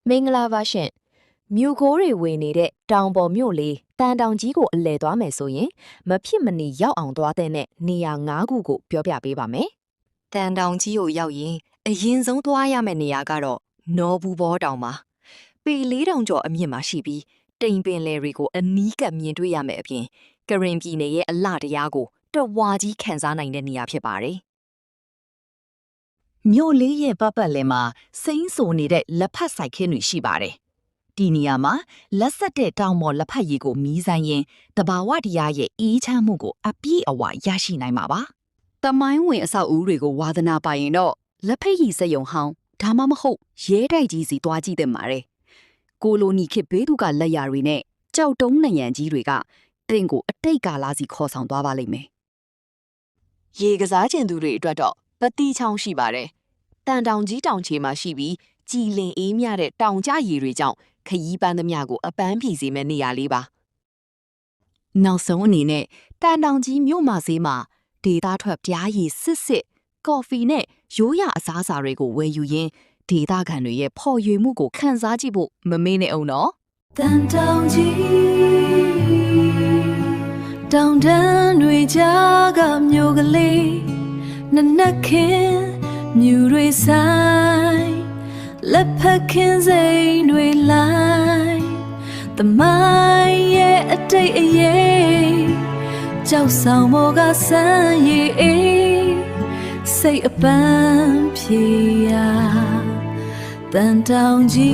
မင်္ဂလာပါရှင်မြို့ကိုးတွေဝင်နေတဲ့တောင်ပေါ်မြို့လေးတန်တောင်ကြီးကိုအလဲသွားမယ်ဆိုရင်မဖြစ်မနေရောက်အောင်သွားတဲ့နေရာ၅ခုကိုပြောပြပေးပါမယ်တန်တောင်ကြီးကိုရောက်ရင်အရင်ဆုံးသွားရမယ့်နေရာကတော့နော်ဘူးဘောတောင်ပါပေ4000ကျော်အမြင့်မှာရှိပြီးတိမ်ပင်လယ်တွေကိုအနီးကပ်မြင်တွေ့ရမယ့်အပြင်ကရင်ပြည်နယ်ရဲ့အလှတရားကိုတဝါကြီးခန်းစားနိုင်တဲ့နေရာဖြစ်ပါတယ်မြို့လေးရဲ့ပတ်ပတ်လည်မှာစိမ့်ဆိုနေတဲ့လက်ဖက်ဆိုင်ခင်းတွေရှိပါတယ်။ဒီနေရာမှာလက်ဆက်တဲ့တောင်ပေါ်လက်ဖက်ရည်ကိုမီးဆိုင်ရင်တဘာဝတရားရဲ့အေးချမ်းမှုကိုအပြည့်အဝရရှိနိုင်မှာပါ။တမိုင်းဝင်အဆောက်အဦတွေကိုဝါသနာပါရင်တော့လက်ဖက်ရည်စက်ရုံဟောင်းဒါမှမဟုတ်ရဲတိုက်ကြီးစီသွားကြည့်တဲ့မှာတဲ့။ကိုလိုနီခေတ်ဘေးသူကလက်ရာတွေနဲ့ကြောက်တုံးနံရံကြီးတွေကတင့်ကိုအတိတ်ကာလစီခေါ်ဆောင်သွားပါလိမ့်မယ်။ရေကစားကျင်သူတွေအတွက်တော့ပတိချောင်းရှိပါတယ်။တန်တောင်ကြီးတောင်ချေမှာရှိပြီးကြည်လင်အေးမြတဲ့တောင်ကျရေတွေကြောင့်ခရီးပန်းသမျှကိုအပန်းဖြေစေမယ့်နေရာလေးပါ။နောက်ဆုံးအနေနဲ့တန်တောင်ကြီးမြို့မှာဈေးမှာဒေသထွက်ပြားရည်စစ်ကော်ဖီနဲ့ရိုးရအစားအစာတွေကိုဝယ်ယူရင်းဒေသခံတွေရဲ့ဖော်ရွေမှုကိုခန်းစားကြည့်ဖို့မမေ့နဲ့အောင်နော်။တန်တောင်ကြီးတောင်တန်းတွေကြားကမြို့ကလေးနနက်ခင်းမြူတွေဆိုင်လက်ဖက်ခင်းစိမ်တွေလိုက်သမိုင်းရဲ့အတိတ်အရေးကြောက်ဆောင်မောကဆန်းရည်အေးစိတ်အပန်းဖြေရာတန်တောင်ကြီး